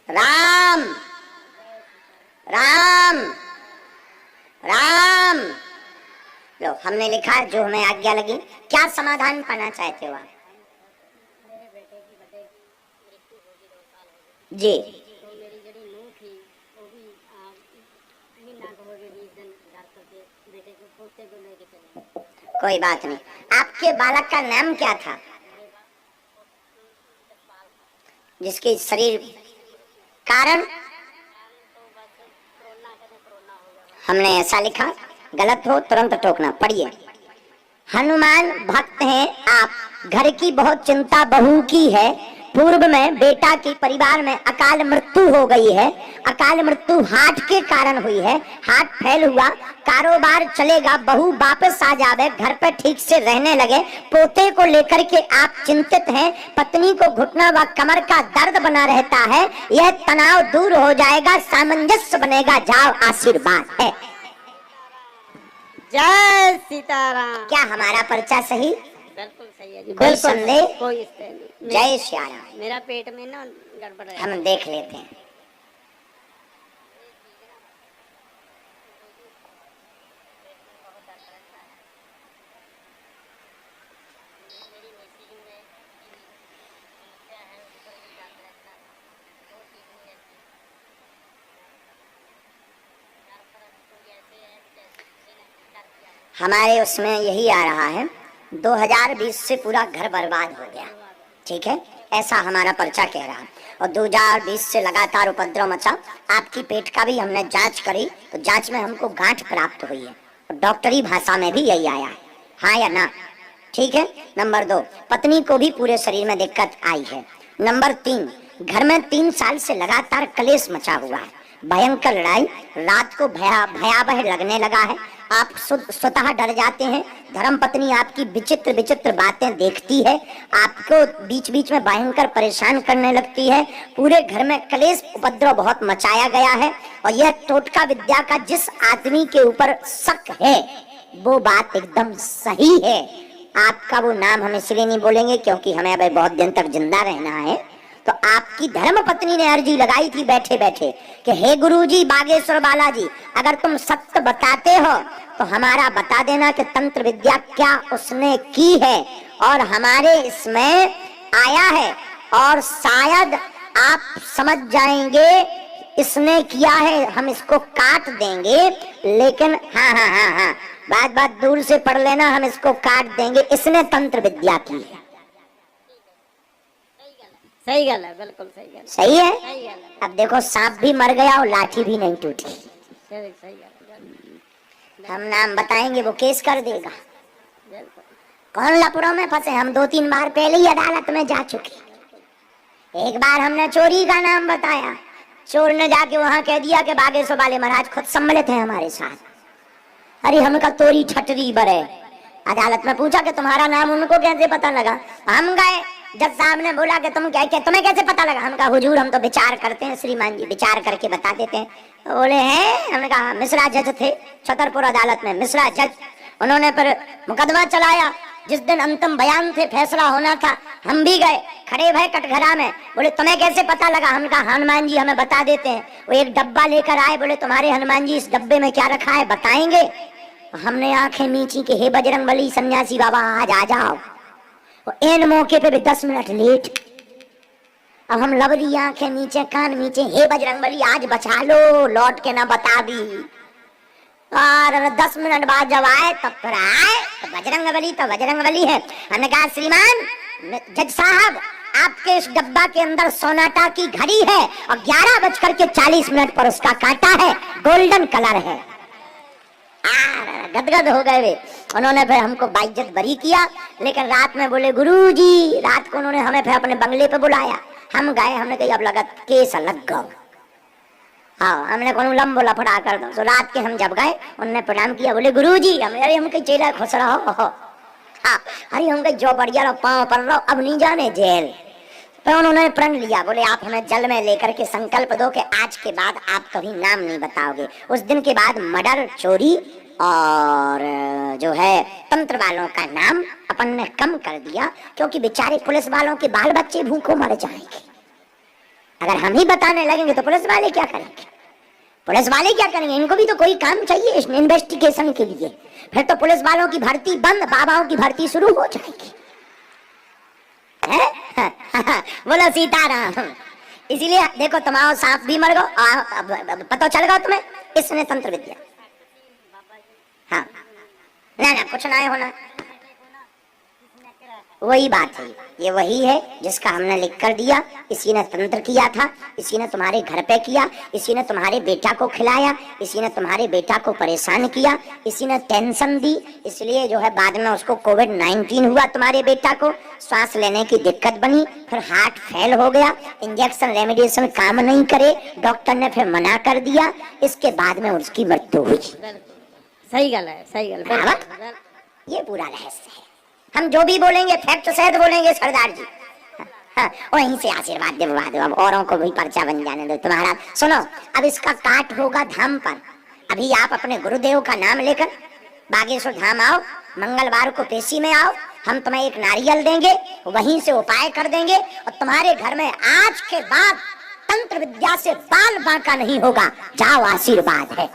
राम राम राम। लो हमने लिखा जो हमें आज्ञा लगी। क्या समाधान पाना चाहते हो आप? जी कोई बात नहीं। आपके बालक का नाम क्या था जिसके शरीर कारण? हमने ऐसा लिखा, गलत हो तुरंत टोकना। पढ़िए। हनुमान भक्त हैं आप, घर की बहुत चिंता बहू की है। पूर्व में बेटा की परिवार में अकाल मृत्यु हो गई है। अकाल मृत्यु हार्ट के कारण हुई है। हार्ट फेल हुआ, कारोबार चलेगा, बहू वापस आ जावे, घर पर ठीक से रहने लगे। पोते को लेकर के आप चिंतित हैं। पत्नी को घुटना व कमर का दर्द बना रहता है। यह तनाव दूर हो जाएगा, सामंजस्य बनेगा। जाओ, आशीर्वाद है। जय सीताराम। क्या हमारा पर्चा सही? बिल्कुल सही है जी। कोई संदेह? कोई नहीं। जय श्री राम। मेरा पेट में ना गड़बड़ है। हम देख लेते हैं। हमारे उसमें यही आ रहा है, 2020 से पूरा घर बर्बाद हो गया। ठीक है, ऐसा हमारा पर्चा कह रहा है। और 2020 से लगातार उपद्रव मचा। आपकी पेट का भी हमने जांच करी तो जांच में हमको गांठ प्राप्त हुई है। और डॉक्टरी भाषा में भी यही आया है, हाँ या ना? ठीक है। नंबर 2, पत्नी को भी पूरे शरीर में दिक्कत आई है। नंबर 3, घर में 3 साल से लगातार कलेश मचा हुआ है, भयंकर लड़ाई, रात को भयावह लगने लगा है। आप स्वतः डर जाते हैं। धर्म पत्नी आपकी विचित्र विचित्र बातें देखती है, आपको बीच बीच में भयंकर परेशान करने लगती है। पूरे घर में कलेश उपद्रव बहुत मचाया गया है। और यह टोटका विद्या का जिस आदमी के ऊपर शक है वो बात एकदम सही है। आपका वो नाम हम इसलिए नहीं बोलेंगे क्योंकि हमें अब बहुत दिन तक जिंदा रहना है। तो आपकी धर्म पत्नी ने अर्जी लगाई थी बैठे बैठे कि हे गुरुजी बागेश्वर बालाजी, अगर तुम सत्य बताते हो तो हमारा बता देना कि तंत्र विद्या क्या उसने की है और हमारे इसमें आया है। और शायद आप समझ जाएंगे इसने किया है, हम इसको काट देंगे। लेकिन हाँ हाँ हाँ हाँ, बात दूर से पढ़ लेना, हम इसको काट देंगे, इसने तंत्र विद्या की है। सही गल है, बिल्कुल सही गल। सही है। अब देखो, सांप भी मर गया और लाठी भी नहीं टूटी। सही गल। हम नाम बताएंगे वो केस कर देगा। कौन लफड़ों में फंसे? हम 2-3 बार पहले ही अदालत में जा चुके। एक बार हमने चोरी का नाम बताया, चोर ने जाके वहां कह दिया कि बागेश्वर वाले महाराज खुद सम्मिलित हैं हमारे साथ। अरे हमका तोरी छटरी बरे। अदालत में पूछा कि तुम्हारा नाम उनको कैसे पता लगा? हम गए, जज साहब ने बोला कि तुम क्या तुम्हें कैसे पता लगा? हम कहा हुजूर हम तो विचार करते हैं श्रीमान जी, विचार करके बता देते हैं। बोले हैं? हमने कहा मिश्रा जज थे छतरपुर अदालत में, मिश्रा जज। उन्होंने पर मुकदमा चलाया। जिस दिन अंतिम बयान थे, फैसला होना था, हम भी गए, खड़े भय कटघरा में। बोले तुम्हें कैसे पता लगा? हम कहा हनुमान जी हमें बता देते हैं। वो एक डब्बा लेकर आए, बोले तुम्हारे हनुमान जी इस डब्बे में क्या रखा है बताएंगे? हमने आंखें मीची कि हे बजरंग बली सन्यासी बाबा आज आ जाओ। इन मौके पे भी 10 मिनट लेट। अब हम लबरी आंखें नीचे कान नीचे, हे बजरंग बली आज बचा लो, लौट के ना बता दी। और 10 मिनट बाद जब आए तब फिर आए तो बजरंग बली है। हमने कहा श्रीमान जज साहब आपके इस डब्बा के अंदर सोनाटा की घड़ी है और 11:40 पर उसका कांटा है, गोल्डन कलर है। गदगद हो गए वे। उन्होंने फिर हमको बाइज्जत बरी किया। लेकिन रात में बोले गुरुजी, रात को उन्होंने हमें फिर अपने बंगले पे बुलाया। हम गए, हमने कही अब लगा केस अलग गो। हाँ, हमने कौन लंबो लफड़ा कर दो। तो रात के हम जब गए, उन्होंने प्रणाम किया, बोले गुरुजी अरे हम कहीं चेला खुश रहो। हाँ, अरे हम कहीं जो बढ़िया रहो, पाँव पर रहो, अब नहीं जाने जेल। तो उन्होंने प्रण लिया, बोले आप हमें जल में लेकर के संकल्प दो कि आज के बाद आप कभी नाम नहीं बताओगे। उस दिन के बाद मर्डर, चोरी और जो है तंत्र वालों का नाम अपन ने कम कर दिया, क्योंकि बेचारे पुलिस वालों के बाल बच्चे भूखों मर जाएंगे। अगर हम ही बताने लगेंगे तो पुलिस वाले क्या करेंगे? पुलिस वाले क्या करेंगे? इनको भी तो कोई काम चाहिए इस इन्वेस्टिगेशन के लिए। फिर तो पुलिस वालों की भर्ती बंद, बाबाओं की भर्ती शुरू हो जाएगी। बोलो सीताराम। इसीलिए देखो, तुम आओ, सांप भी मर गो, पता चल गया तुम्हें, इसने तंत्र विद्या। हाँ, ना कुछ ना होना, वही बात है। ये वही है जिसका हमने लिख कर दिया। इसी ने तंत्र किया था, इसी ने तुम्हारे घर पे किया, इसी ने तुम्हारे बेटा को खिलाया, इसी ने तुम्हारे बेटा को परेशान किया, इसी ने टेंशन दी। इसलिए जो है बाद में उसको कोविड-19 हुआ, तुम्हारे बेटा को सांस लेने की दिक्कत बनी, फिर हार्ट फेल हो गया, इंजेक्शन रेमेडिएशन काम नहीं करे, डॉक्टर ने फिर मना कर दिया, इसके बाद में उसकी मृत्यु हुई। सही गल है, सही गल। ये पूरा रहस्य है। हम जो भी बोलेंगे फैक्ट सहित बोलेंगे सरदार जी। हाँ, वहीं से आशीर्वाद दिलवा दो, अब औरों को भी पर्चा बन जाने दो तुम्हारा। सुनो, अब इसका काट होगा धाम पर। अभी आप अपने गुरुदेव का नाम लेकर बागेश्वर धाम आओ, मंगलवार को पेशी में आओ, हम तुम्हें एक नारियल देंगे, वहीं से उपाय कर देंगे और तुम्हारे घर में आज के बाद तंत्र विद्या से बाल बांका नहीं होगा। जाओ, आशीर्वाद है।